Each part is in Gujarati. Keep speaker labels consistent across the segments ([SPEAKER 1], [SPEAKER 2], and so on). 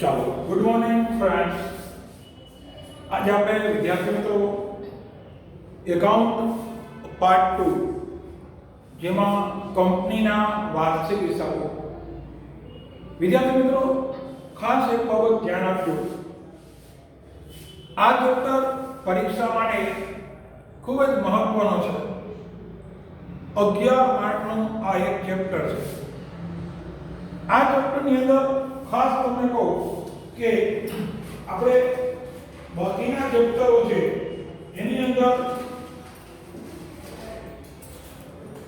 [SPEAKER 1] ચાલો, ગુડ મોર્નિંગ ફ્રેન્ડ્સ. આજે આપણે વિદ્યાર્થી મિત્રો એકાઉન્ટ પાર્ટ 2 જેમાં કંપનીના વાર્ષિક હિસાબો. વિદ્યાર્થી મિત્રો ખાસ એક બાબત ધ્યાન આપજો. આ ચેપ્ટર પરીક્ષા માટે ખૂબ જ મહત્વનો છે. 11 માર્કનું આ એક ચેપ્ટર છે. આ ચેપ્ટરની અંદર ખાસ તમને કહું કે આપણે બાકીના ચેપ્ટરો છે એની અંદર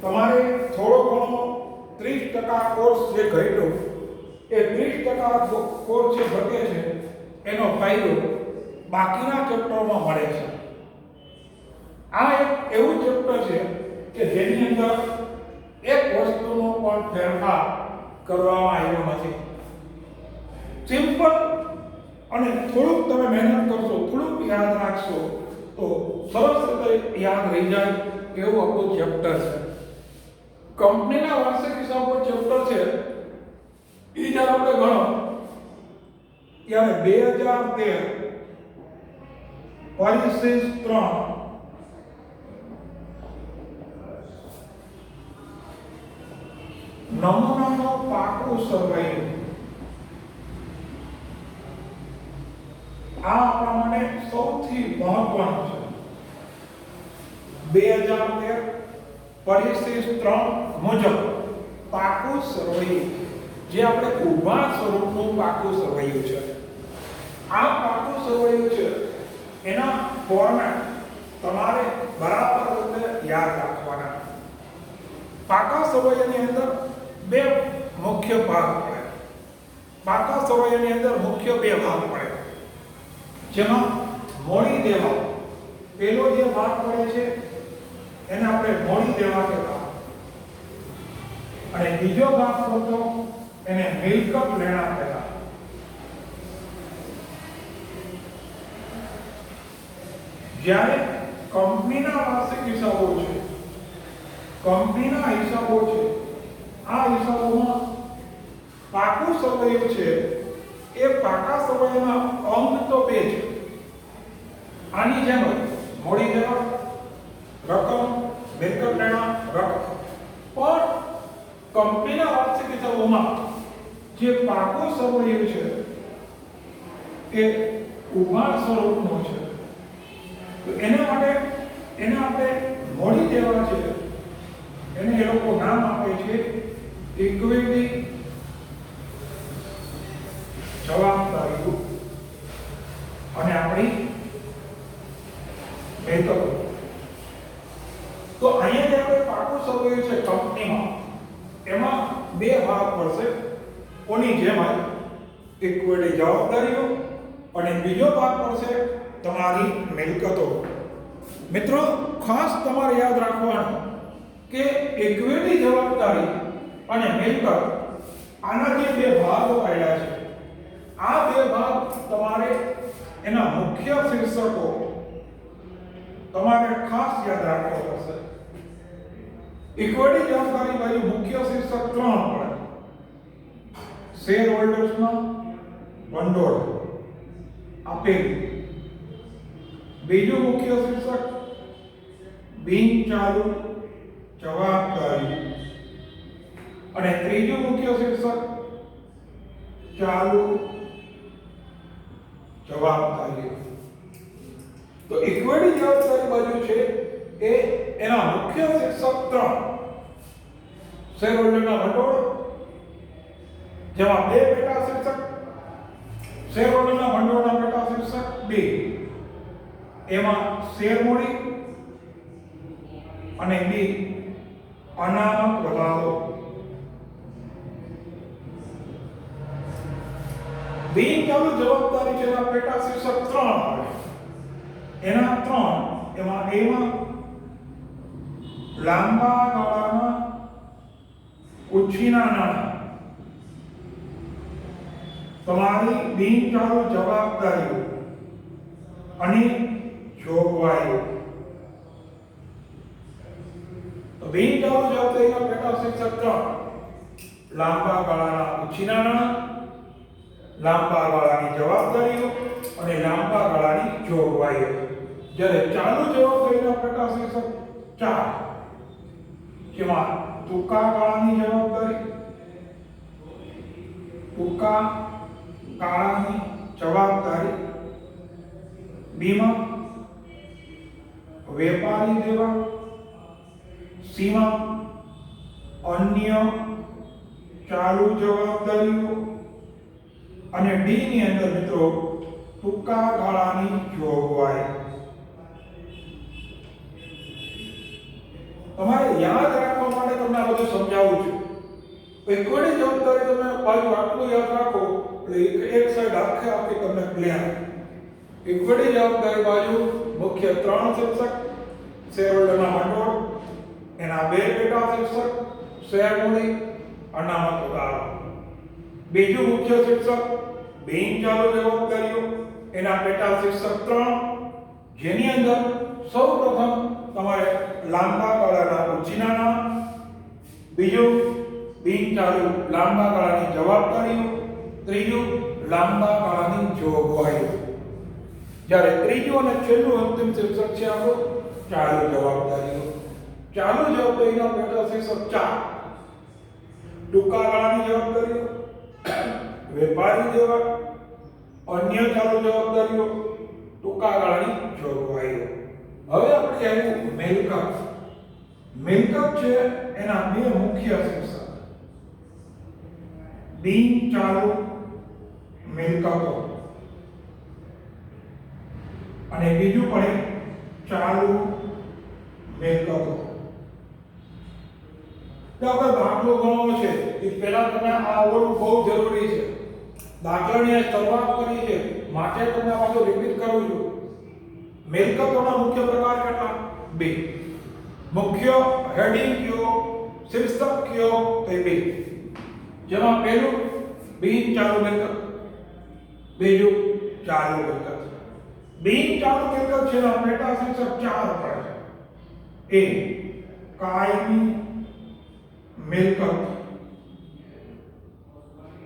[SPEAKER 1] તમારે થોડો ઘણો 30% કોર્સ જે ઘટ્યો એ 30% કોર્સ જે ઘટે છે એનો ફાયદો બાકીના ચેપ્ટરોમાં મળે છે. આ એક એવું ચેપ્ટર છે કે જેની અંદર એક વસ્તુનો પણ ફેરફાર કરવામાં આવ્યો નથી. સિમ્પલ અને થોડુંક તમે મહેનત કરશો, થોડુંક યાદ રાખશો તો સરસ રીતે યાદ રહી જાય એવું આપણું ચેપ્ટર છે. કંપનીના વાર્ષિક હિસાબો ચેપ્ટર છે એ જ્યારે આપણે ગણો ત્યારે 2013 પરિશિષ્ટ 3 નમૂનાનો પાકું સર્વે. આ આપણા માટે સૌથી મહત્વનું છે. 2013 પરિશિષ્ટ 3 મુજબ પાકું સર્વૈયું, જે આપણે ઊભા સ્વરૂપનું પાકું સર્વૈયું છે. આ પાકું સર્વૈયું છે એના ફોર્મેટ તમારે બરાબર રીતે યાદ રાખવાના. પાકા સર્વૈયાની અંદર બે મુખ્ય ભાગ પડે. પાકા સર્વૈયાની અંદર મુખ્ય બે ભાગ પડે, જેમાં મોડી દેવા પેલો જે ભાગ પડે છે એને આપણે મોડી દેવા કહેતા, અને બીજો ભાગ પડતો એને મિલકત લેણા કહેતા. જ્યારે કંપનીના વાર્ષિક હિસાબો છે, કંપનીના હિસાબો છે, આ હિસાબોમાં પાકું સર્વૈયું છે એ પાકા સર્વૈયાના અંક તો બે છે. આની જેમ મોડી દેવા રકમ, મિલકત લેણા રકમ. પણ કંપનીના વાર્ષિક હિસાબોમાં જે પાકું સર્વૈયું છે એ ઊભા સ્વરૂપનું છે. તો એના માટે એને આપણે મોડી દેવા છે એને એ લોકો નામ આપે છે ઇક્વિટી જવાબદારીઓ અને આપણી મિલકતો. તો અહીંયા જે આપણે પાકું સર્વૈયું છે કંપનીમાં, એમાં બે ભાગ પડશે. કોની જેમ ઇક્વિટી જવાબદારીઓ અને બીજો ભાગ પડશે તમારી મિલકતો. મિત્રો ખાસ તમારે યાદ રાખવાનું કે ઇક્વિટી જવાબદારી અને મિલકત, આના જે બે ભાગો પાડ્યા છે, આ બે ભાગ તમારે એના મુખ્ય શીર્ષકો તમારે ખાસ યાદ રાખવા પડશે. ઇક્વિટી જવાબદારી બાજુ મુખ્ય શીર્ષક 3 પડે. શેર હોલ્ડર્સના ભંડોળ આપેલ. બીજું મુખ્ય શીર્ષક બિનચાલુ જવાબદારી અને ત્રીજું મુખ્ય શીર્ષક ચાલુ જવાબદારી. તો ઇક્વિટી જવાબદારી બાજુ છે એ એના મુખ્ય શીર્ષક 3 શેર હોલ્ડરના ભંડોળ, જેમાં બે પેટા શીર્ષક શેર હોલ્ડરના ભંડોળના પેટા શીર્ષક 2, એમાં શેર મૂડી અને બી અનામત પ્રભાવો. બિનચાલુ જવાબદારી જેના પેટા શીર્ષક 3 આવે, એના 3, એમાં લાંબા ગાળાના ઉછીના નાણાં, તમારી બિનચાલુ જવાબદારીઓ અને જોગવાઈઓ. તો બિનચાલુ જવાબદારીના પેટા શીર્ષક 3 લાંબા ગાળાના ઉછીના નાણાં, લાંબા ગાળાની જવાબદારીઓ અને લાંબા ગાળાની જોગવાઈઓ. જ્યારે ચાલુ જવાબદારીના પ્રકાર શીર્ષક 4 જેમાં ટૂંકા ગાળાની જવાબદારી, ટૂંકા ગાળાની જવાબદારી, બીમા, વેપારી દેવા, સીમા, અન્ય ચાલુ જવાબદારીઓ અને ડી ની અંદર મિત્રો ટૂંકા ગાળાની જોગવાઈ. તમારે યાદ રાખવા માટે તમને આ બધું સમજાવું છું. ઇક્વિટી જવાબદારી તમે બાજુ આટલું યાદ રાખો એટલે એક સાઈડ આખી તમને ક્લિયર. ઇક્વિટી જવાબદારી બાજુ મુખ્ય 3 શીર્ષક, શેરહોલ્ડરના ભંડોળ, એના 2 પેટા શીર્ષક, શેર મૂડી, અનામત ઉતારો. બીજું મુખ્ય શીર્ષક બિનચાલુ જવાબદારીઓ, એના પેટા શીર્ષક 3 જેની અંદર સૌપ્રથમ તમારે લાંબા ગાળાના ઉછીનાના, બીજું બિનચાલુ લાંબા ગાળાની જવાબદારીઓ, ત્રીજું લાંબા ગાળાની જોગવાઈઓ. જ્યારે ત્રીજું અને છેલ્લું અંતિમ શીર્ષક છે આપણું ચાલુ જવાબદારીઓ. ચાલુ જવાબદારીના પેટા શીર્ષક 4 ટૂંકા ગાળાની જવાબદારીઓ, વેપારી દેવા, અન્ય ચાલુ જવાબદારીઓ, ટૂંકા ગાળાની જોગવાઈઓ. હવે આપણે આવ્યું મિલકત. મિલકત છે એના 2 મુખ્ય શીર્ષક, બિનચાલુ મિલકતો અને બીજું પણ ચાલુ મિલકતો. તો આપણે દાખલો ગણવો છે એ પહેલા તમે આ આવડવું બહુ જરૂરી છે. દાખલાની શરૂઆત કરી છે માટે તમને આ પાછું રિપીટ કરું છું. મિલકતોના મુખ્ય પ્રકાર કેટલા? 2. મુખ્ય હેડિંગ કયો, શીર્ષક કયો તે 2. જેમાં પહેલું બિનચાલુ મિલકત, બીજું ચાલુ મિલકત. બિનચાલુ મિલકત છે એના પેટા શીર્ષક 4 પડે છે. એ કાયમી મિલકત,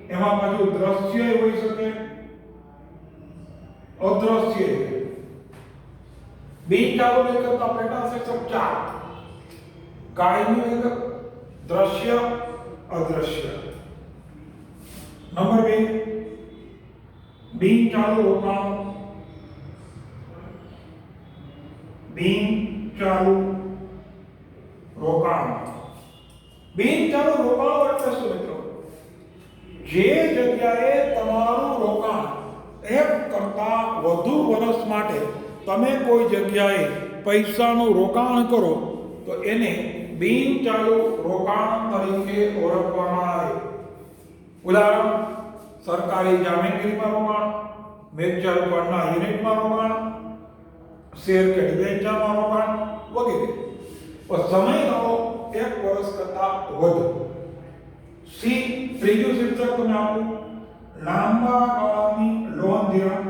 [SPEAKER 1] એમાં પાછું દ્રશ્ય હોઈ શકે, અદ્રશ્ય. બિનચાલુ મિલકતના પેટા શીર્ષક 4 કાયમી મિલકત, દ્રશ્ય, અદ્રશ્ય. નંબર 2 બિનચાલુ રોકાણ. બિનચાલુ રોકાણ. બિનચાલુ રોકાણ એટલે શું મિત્રો? જે જગ્યાએ તમારું રોકાણ 1 કરતાં વધુ વર્ષ માટે તમે કોઈ જગ્યાએ પૈસાનું રોકાણ કરો તો એને બિનચાલુ રોકાણ તરીકે ઓળખવામાં આવે. ઉદાહરણ, સરકારી જામીનગીરીમાં રોકાણ, મ્યુચ્યુઅલ ફંડના યુનિટમાં રોકાણ, શેર કે ડિબેન્ચરમાં રોકાણ વગેરે. સમયગાળો 1 વર્ષ કરતાં વધુ. સી ત્રીજું શીર્ષક તમે આપો લાંબા ગાળાની લોન ધિરાણ.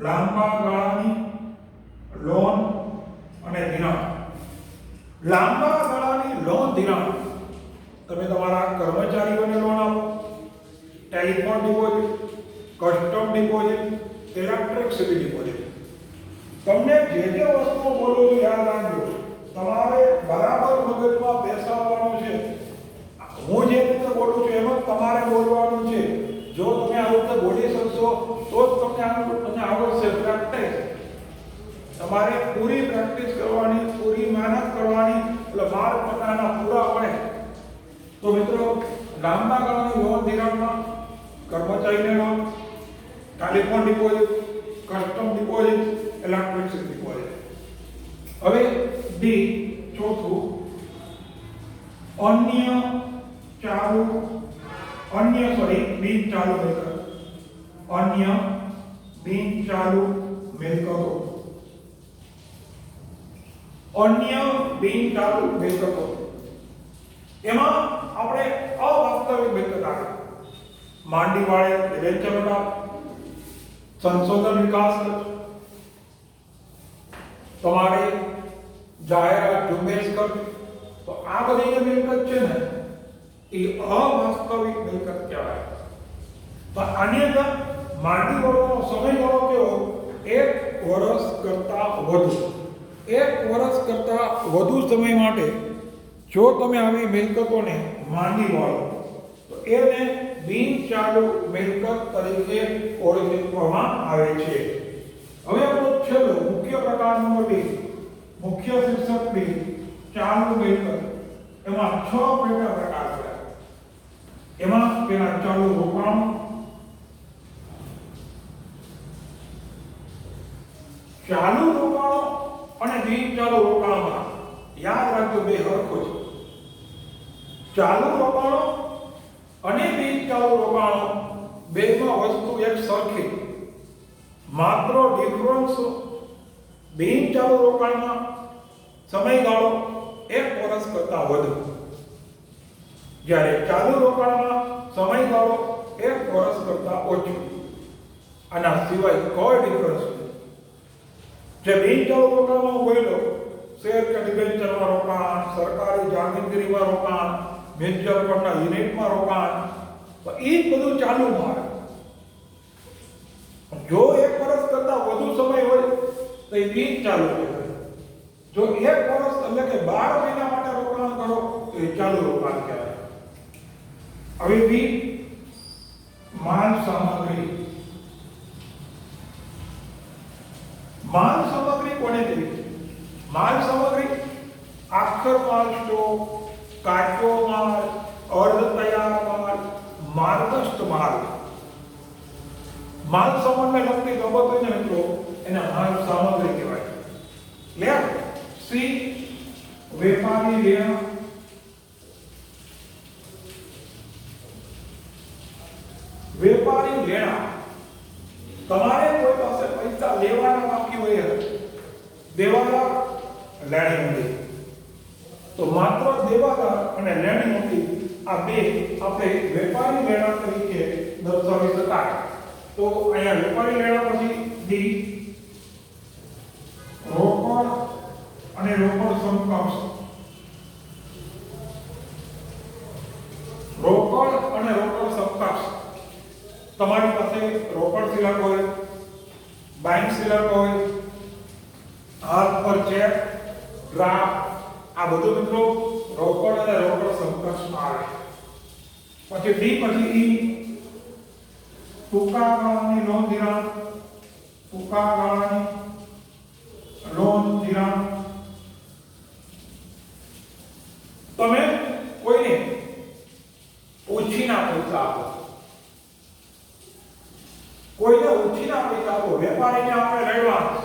[SPEAKER 1] લાંબા ગાળાની લોન અને ધિરાણ. લાંબા ગાળાની લોન ધિરાણ તમે તમારા કર્મચારીઓને લોન આપો, telephone deposit, custom deposit, electricity deposit. તમને જે વસ્તુઓ બોલો છો યાદ રાખજો. તમારે બરાબર મગજમાં બેસાડવાનું છે. હું જે રીતે બોલું છું એમ જ તમારે બોલવાનું છે. જો તમે આ રીતે બોલી શકશો તો જ તમને આવડશે. પ્રેક્ટિસ તમારે પૂરી પ્રેક્ટિસ કરવાની, પૂરી મહેનત કરવાની, એટલે માર્ક પોતાના પૂરા પડે. તો મિત્રો, લાંબા ગાળાની લોન ધિરાણમાં કર્મચારીને loan, telephone deposit, custom deposit, electricity deposit. હવે ડી ચોથું બિનચાલુ મિલકત. અન્ય બિનચાલુ મિલકતો. અન્ય બિનચાલુ મિલકતો એમાં આપણે અવાસ્તવિક મિલકત આવે. માંડી વાળે ડિબેન્ચર, સંશોધન વિકાસ ખર્ચ, તમારે જાહેરાત ઝુંબેશ ખર્ચ. તો આ બધી જે મિલકત છે ને એ અવાસ્તવિક મિલકત કહેવાય. પણ આની અંદર માંડવી વાળો સમયગાળો કેવો 1 વર્ષ કરતાં વધુ 1 વર્ષ કરતાં વધુ સમય માટે જો તમે આવી મિલકતોને માંડી વાળો તો એને બિનચાલુ મિલકત તરીકે ઓળખવામાં આવે છે. હવે આપણો છેલ્લો મુખ્ય પ્રકાર નંબર 2 મુખ્ય શીર્ષક 2 ચાલુ મિલકત. એમાં 6 પેટા પ્રકાર છે. એમાં પેલા ચાલુ રોકાણ, ચાલુ રોકાણો અને બિનચાલુ રોકાણમાં યાદ રાખજો બે હરખો છે. ચાલુ રોકાણો અને બિનચાલુ રોકાણો બેમાં વસ્તુ એક સરખી, માત્ર ડિફરન્સ બિનચાલુ રોકાણમાં સમયગાળો 1 વર્ષ કરતાં વધુ, જ્યારે ચાલુ રોકાણમાં સમયગાળો 1 વર્ષ કરતાં ઓછો. આના સિવાય કોઈ ડિફરન્સ નથી. જે બિનચાલુ રોકાણમાં બોલ્યો શેર કે ડિબેન્ચરમાં રોકાણ, સરકારી જામીનગીરીમાં રોકાણ, મ્યુચ્યુઅલ ફંડના યુનિટમાં રોકાણ, તો એ બધું ચાલુમાં આવે. જો 1 વર્ષ કરતાં વધુ સમય હોય તો એ બિનચાલુ કહેવાય. જો 1 વર્ષ એટલે કે 12 મહિના માટે રોકાણ કરો તો એ ચાલુ રોકાણ કહેવાય. હવે બી માલ સામગ્રી. માલ સામગ્રી કોને કહેવાય? માલ સામગ્રી આખર માલ, સ્ટોક, કાચો માલ, અર્ધ તૈયાર માલ, માર્ગસ્થ માલ. માલ સામાનને લગતી બાબતો છે મિત્રો એને માલ સામગ્રી કહેવાય. લે સી વેપારી લેણ, વેપારી લેણા. તમારે કોઈ પાસે પૈસા લેવાના બાકી હોય, દેવાદાર, લેણી મૂડી. તો માત્ર દેવાદાર અને લેણી મૂડી આ બે આપણે વેપારી લેણા તરીકે દર્શાવી શકાય. તો અહીંયા વેપારી લેણા પછી ડી રોકડ અને રોકડ સમકક્ષ. રોકડ અને રોકડ સમકક્ષ. તમારી પાસે રોકડ શિલક હોય, બેંક શિલક હોય, હાથ પર ચેક, ડ્રાફ્ટ, આ બધું મિત્રો રોકડ અને રોકડ સમકક્ષ આવે. પછી ડી પછી ઈ ટૂંકા ગાળાની લોન ધિરાણ. ટૂંકા ગાળાની લોન ધિરાણ. તમે કોઈને ઓછીના પૈસા આપો, કોઈને ઓછીના પૈસા આપો, વેપારીને આપણે એડવાન્સ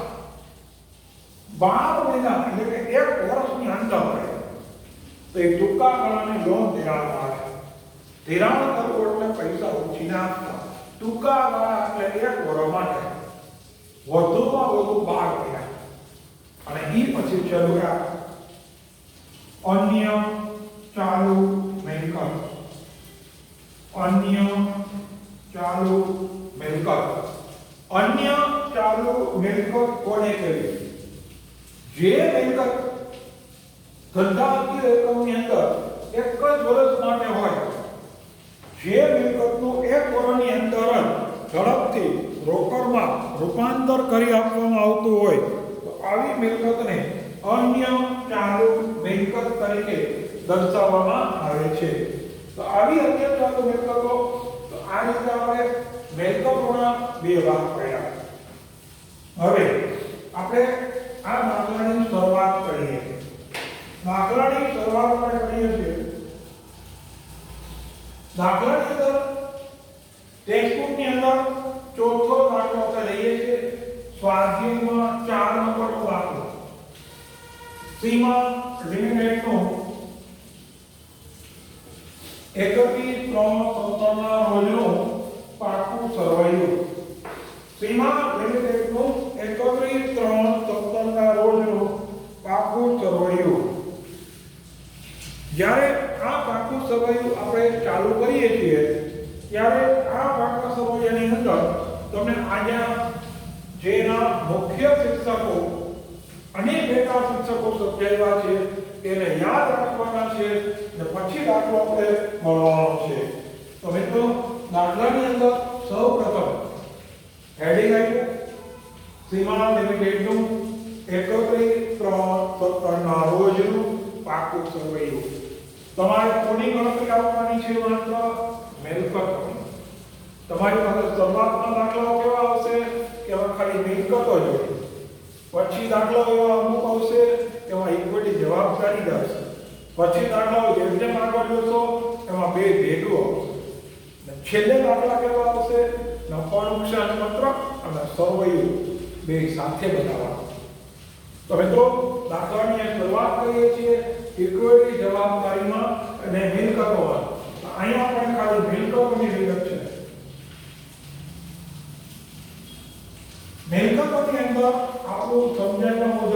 [SPEAKER 1] 12 મહિના એટલે કે 1 વર્ષની અંદર પડે તો એ ટૂંકા ગાળાની લોન ધિરાણ આવે. ધિરાણ કરવું એટલે પૈસા ઓછીના આપવા. ટૂંકા ગાળા એટલે 1 વર્ષ માટે, વધુમાં વધુ 12 મહિના. અને એ પછી ચાલુ અન્ય ચાલુ મિલકત. અન્ય ચાલુ મિલકત. અન્ય ચાલુ મિલકત કોને કહેવાય? જે મિલકત ધંધાકીય એકમની અંદર 1 જ વર્ષ માટે હોય, જે મિલકતનું 1 વર્ષની અંદર ઝડપથી રોકડમાં રૂપાંતર કરી આપવામાં આવતું હોય તો આવી મિલકતને અન્ય ચાલુ મિલકત તરીકે દર્શાવવામાં આવે છે. તો આવી અન્ય ચાલુ મિલકતો, તો આ રીતે આપણે મિલકતોના 2 ભાગ કર્યા. હવે આપણે આ દાખલાની શરૂઆત કરીએ. દાખલાની શરૂઆત આપણે કરીએ છીએ. દાખલાની અંદર ટેક્સ્ટબુકની અંદર ચોથો દાખલો આપણે લઈએ છીએ. સ્વાધ્યાયમાં 4 નંબરનો દાખલો. સીમા લિમિટેડનો 31/3/17ના રોજનું પાકું સરવૈયું. સીમા લિમિટેડનું 31/3/17ના રોજનું પાકું સરવૈયું. જ્યારે આ પાકું સરવૈયું આપણે ચાલુ કરીએ છીએ ત્યારે આ પાકા સરવૈયાની અંદર તમને અહીંયા જેના મુખ્ય શિક્ષકો અને પેટા શિક્ષકો સમજાવ્યા છે તેને યાદ રાખવાના છે અને પછી દાખલો આપણે મળવાનો છે. તો મિત્રો દાખલાની અંદર તમારે કોની ગણતરી આપવાની છે? માત્ર મિલકતોની. તમારી પાસે શરૂઆતમાં દાખલાઓ કેવા આવશે કે ખાલી મિલકતો જોઈએ, પછી દાખલાઓ એવા અમુક આવશે એમાં ઇક્વિટી જવાબદારી આવશે, પછી દાખલાઓ જેમ જેમ આગળ જશો એમાં બે ભેગું આવશે, અને છેલ્લે દાખલા કેવા આવશે? નફા નુકસાન પત્રક અને સરવૈયું બે સાથે બનાવવાનું. તો મિત્રો દાખલાની શરૂઆત કરીએ છીએ ઇક્વિટી જવાબદારીમાં અને મિલકતોમાં. અહીંયા પણ ખાલી મિલકતોની વિગત છે. મિલકતોની અંદર આપણું સમજાવ્યા મુજબ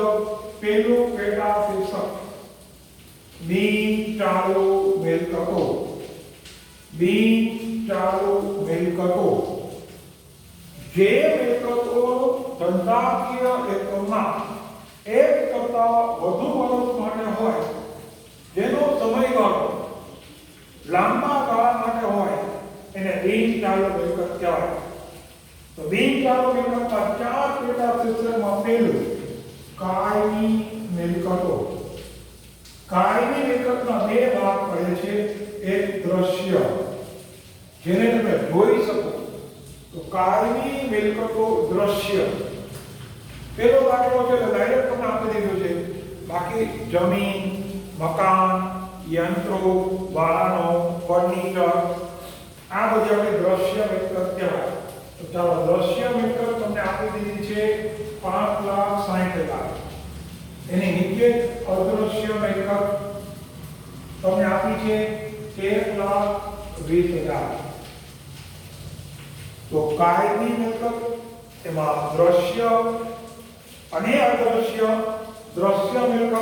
[SPEAKER 1] પહેલું પેટા શીર્ષક બિનચાલુ મિલકતો. બિનચાલુ મિલકતો જે મિલકતો ધંધાકીય એકમમાં એક કરતા વધુ વર્ષ માટે હોય, જેનો સમયગાળો લાંબા ગાળા માટે હોય, એને બિનચાલુ મિલકત કહેવાય. તો બિનચાલુ મિલકતના ચાર પેટા શીર્ષકમાં પહેલું કાયમી મિલકતો. કાયમી મિલકતના બે ભાગ પડે છે. એક દ્રશ્ય, જેને તમે જોઈ શકો, તો કાયમી મિલકતો દ્રશ્ય. પેલો દાખલો છે ડાયરેક્ટ તમને આપી દીધો છે. બાકી જમીન, મકાન, યંત્રો, વાહનો, ફર્નિચર, આ બધી આપણે દ્રશ્ય મિલકત કહેવાય. તો ચાલો દ્રશ્ય મિલકત તમને આપી દીધી છે 5,60,000. એની નીચે અદ્રશ્ય મિલકત તમને આપી છે 1,20,000. તો કાયમી મિલકત એમાં દ્રશ્ય અને અદ્રશ્ય. દ્રશ્ય મિલકત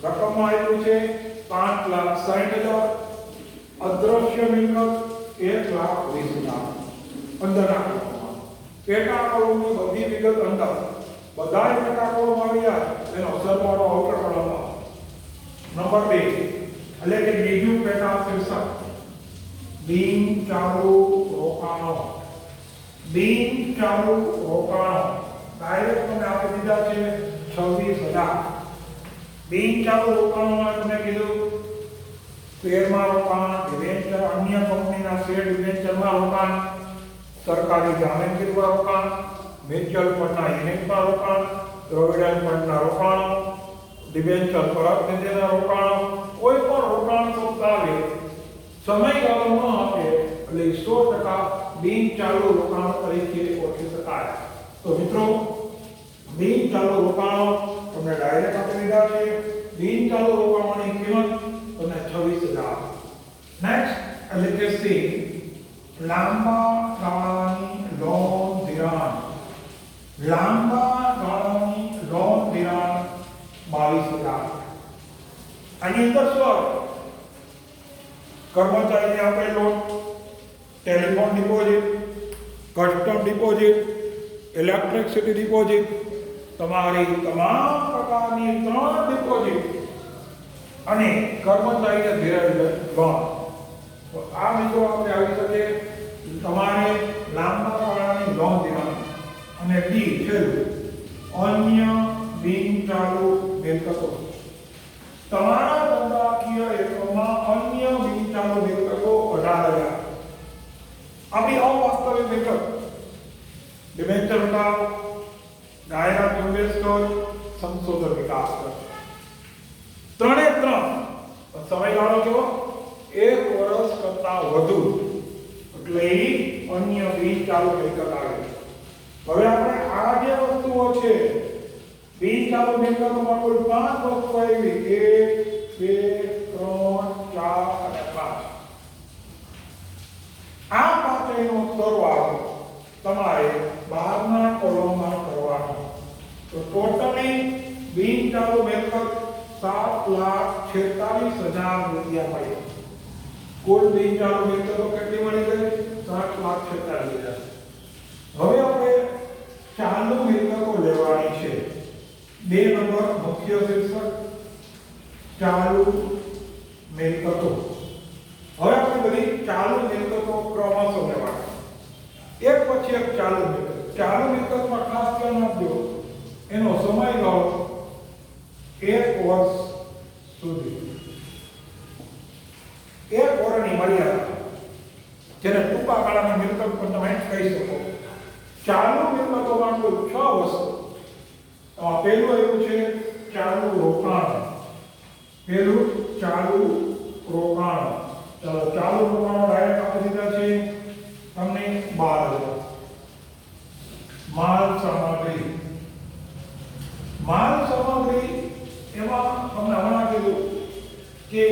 [SPEAKER 1] રકમમાં આપ્યું છે 5,60,000. અદ્રશ્ય મિલકત 1,20,000. અંદરના કોલમમાં પેટા કોલમની બધી વિગત અંદર, બધા પેટા કોલમ આવ્યા એનો સરવાળો આઉટર કોલમમાં. નંબર 2 એટલે કે બીજું પેટા શીર્ષક બિનચાલુ રોકાણો. બિનચાલુ રોકાણો ડાયરેક્ટ તમને આપી દીધા છે 26,000. બિનચાલુ રોકાણોમાં તમને કીધું શેરમાં રોકાણ, ડિબેન્ચર, અન્ય કંપનીના શેર ડિબેન્ચરમાં રોકાણ, સરકારી જામીનગીરીમાં રોકાણ, મ્યુચ્યુઅલ ફંડના યુનિટમાં રોકાણ, પ્રોવિડન્ટ ફંડના રોકાણો, ડિબેન્ચર પરત નિધિના રોકાણો. કોઈ પણ રોકાણ શબ્દ આવે સમયગાળો ન આપે એટલે 100% બિનચાલુ રોકાણ તરીકે ઓળખી શકાય. તો મિત્રો બિનચાલુ રોકાણો તમને ડાયરેક્ટ આપી દીધા છે. બિનચાલુ રોકાણોની કિંમત તમને 26,000. નેક્સ્ટ એટલે કે સી લાંબા ગાળાની લોન ધિરાણ. લાંબા ગાળાની લોન ધિરાણ 22,000. આની અંદર શું કર્મચારીને આપે loan, telephone deposit, custom deposit, electricity deposit, તમારી તમામ પ્રકારની 3 ડિપોઝિટ અને કર્મચારીને ધિરાણ લોન. તો આ મિત્રો આપણે આવી શકે તમારે લાંબા ગાળાની લોન ધિરાણ. અને ડી છેલ્લું અન્ય બિનચાલુ મિલકતો. તમારા ધંધાકીય એકમમાં અન્ય બિનચાલુ મિલકતો 18,000. આપણી અવાસ્તવિક મિલકત ડિબેન્ચર ઉઠાવ, જાહેરાત ઝુંબેશ ખર્ચ, સંશોધન વિકાસ ખર્ચ. 3 સમયગાળો કેવો? 1 વર્ષ કરતા વધુ, એટલે અન્ય બિનચાલુ મિલકત આવે. હવે આપણે આ જે વસ્તુઓ છે બિનચાલુ મિલકતોમાં કુલ 5 વસ્તુ આવી. 1, 2, 3, 4 અને 5. આ પાંચેયનો સરવાળો તમારે બહારના કોલમમાં કરવાનો. તો ટોટલી બિનચાલુ મિલકત 7,46,000 રૂપિયા મળી. કુલ બિનચાલુ મિલકતો કેટલી મળી ગઈ? 7,46,000. હવે આપણે ચાલુ મિલકતો લેવાની છે. 2 નંબર મુખ્ય શીર્ષક ચાલુ મિલકતો. હવે આપણે બધી ચાલુ મિલકતો ક્રમશઃ લેવાના, એક પછી એક ચાલુ મિલકત. ચાલુ મિલકતમાં ખાસ ધ્યાન આપજો, એનો સમયગાળો 1 વર્ષ સુધી. એક વર્ષની મર્યાદા, જેને ટૂંકા ગાળાની મિલકત પણ તમે કહી શકો. ચાલુ મિલકતોમાં કુલ 6 વસ્તુ. પહેલું એવું છે ચાલુ રોકાણ. પહેલું ચાલુ રોકાણ. ચાલો ચાલુ રોકાણો ડાયરેક્ટ આપી દીધા છે તમને 12,000. માલ સામગ્રી. માલ સામગ્રી એમાં તમને હમણાં કીધું કે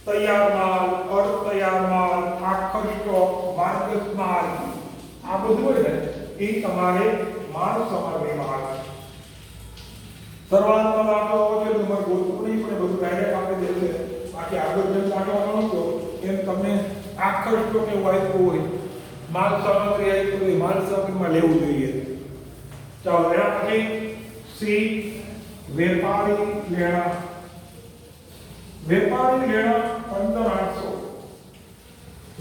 [SPEAKER 1] તૈયાર માલ, અર્ધ તૈયાર માલ, આખો સ્ટોક, માર્કેટ માલ, આ બધું હોય ને એ તમારે માલ સામગ્રીમાં આવે. શરૂઆતમાં દાખલો હોય છે તમારે ગોતવું નહીં પણ બધું ડાયરેક્ટ આપી દેશે. બાકી આગળ જેમ દાખલા ગણો છો એમ તમને આખો સ્ટોક એવું આપ્યું હોય, માલ સામગ્રી આપ્યું હોય, માલ સામગ્રીમાં લેવું જોઈએ. ચાલો એના પછી સી વેપારી લેણા. વેપારી લેણા 15,800.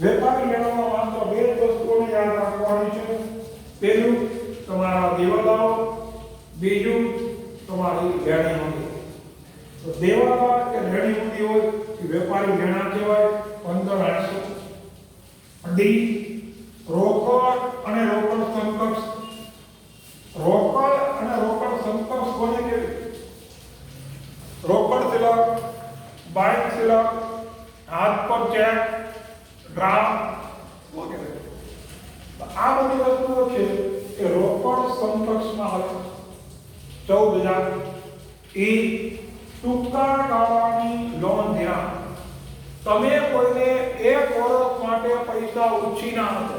[SPEAKER 1] વેપારી લેણામાં માત્ર 2 વસ્તુઓને યાદ રાખવાની છે. પહેલું તમારા દેવાદારો, બીજું તમારી લેણી મૂડી. તો દેવાદાર કે લેણી મૂડી હોય એ વેપારી લેણા કહેવાય 15,800. ડી રોકડ અને રોકડ સમકક્ષ. રોકડ અને રોકડ સમકક્ષ કોને કહેવાય? રોકડ સિલક, બાઇક સિલક, હાથ પર ચેક, ડ્રાફ્ટ વગેરે. આ બધી વસ્તુઓ છે એ રોકડ સમકક્ષમાં આવે. 14,000. એ ટૂંકા ગાળાની લોન ધિરાણ. તમે કોઈને 1 વર્ષ માટે પૈસા ઉછીના આપો.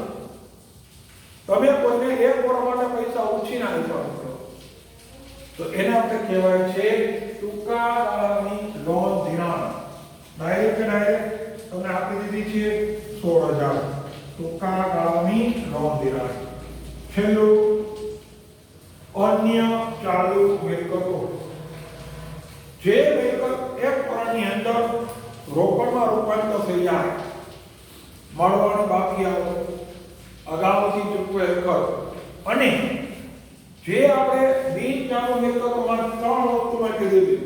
[SPEAKER 1] તમે કોઈને 1 વર્ષ માટે પૈસા ઉછીના આપો તો એને આપણે કહેવાય છે ટૂંકા ગાળાની લોન ધિરાણ. ડાયરેક્ટ તમને આપી દીધી છે 16,000. ટૂંકા ગાળાની લોન ધિરાણ. છેલ્લું અન્ય ચાલુ મિલકતો. જે મિલકત 1 વર્ષની અંદર રોકડમાં રૂપાંતર થઈ જાય, મળવાનું બાકી આવે, અગાઉથી ચૂકવેલ ખર્ચ, અને જે આપણે બિન ચાલુ મિલકતોમાં 3 વસ્તુમાં કીધી: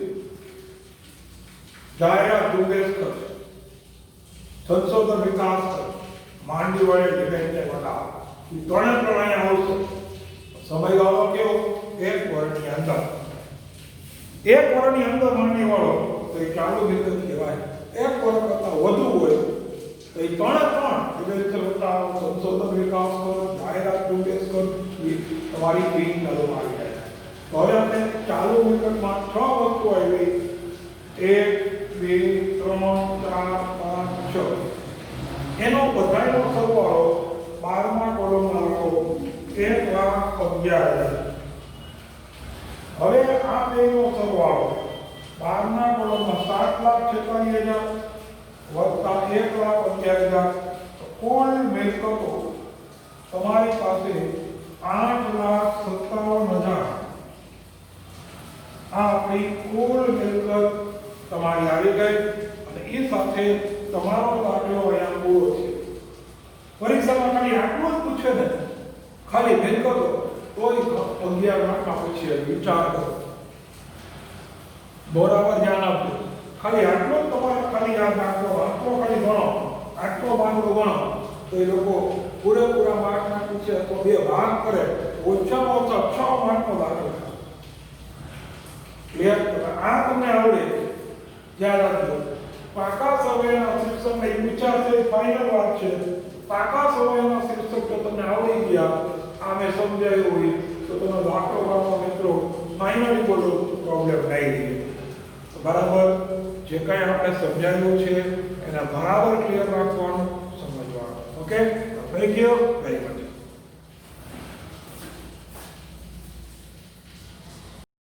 [SPEAKER 1] જાહેરાત ઝુંબેશ ખર્ચ, સંશોધન વિકાસ ખર્ચ, માંડી વડે ડિબેન્ચર વટાવ. એ ત્રણે અહીંયા આવશે. સમયગાળો કેવો? 1 વર્ષની અંદર. 1 વર્ષની અંદર માંડી વાળો તો એ ચાલુ મિલકત કહેવાય. 1 વર્ષ કરતાં વધુ હોય તો એ ત્રણે ડિબેન્ચર વટાવ, સંશોધન વિકાસ ખર્ચ, જાહેરાત ઝુંબેશ ખર્ચ તમારી બિન ચાલુમાં આવી જાય. તો હવે આપણે ચાલુ મિલકતમાં 6 વસ્તુ આવી: 1, 2, 3, 4, 5, 6. એનો બધાયનો સરવાળો 12મા કોલમમાં લખો 1,11,000. હવે આ બેનો સરવાળો 12મા કોલમમાં 7,46,000 વત્તા 1,11,000. કુલ મિલકતો તમારી પાસે 8,57,000. આ આપણી કુલ મિલકત તમારી આવી ગઈ. અને એ સાથે તમારો દાખલો અહીંયા પૂરો છે. પરીક્ષામાં ખાલી આટલું જ પૂછે ને, ખાલી મિલકતો, તોય 11 માર્કમાં પૂછે. વિચાર કરો, બરાબર ધ્યાન આપજો. ખાલી આટલો જ તમારે ખાલી યાદ રાખો, આટલો ખાલી ગણો, આટલો દાખલો ગણો તો એ લોકો પૂરેપૂરા માર્કના પૂછે તો 2 ભાગ કરે, ઓછામાં ઓછા 6 માર્કનો દાખલો. ક્લિયર? આ તમને આવડે. યાદ રાખજો. પાકા સમયના શિક્ષકને પૂછાશે, ફાઇનલ વાત છે. પાકા સમયના શિક્ષક જો તમને આવડી ગયા, આ મેં સમજાયું હોય તો તમે દાખલો ગણો મિત્રો, ફાઇનલી બોલો, પ્રોબ્લેમ નહીં રહે. બરાબર? જે કાંઈ આપણે સમજાવ્યું છે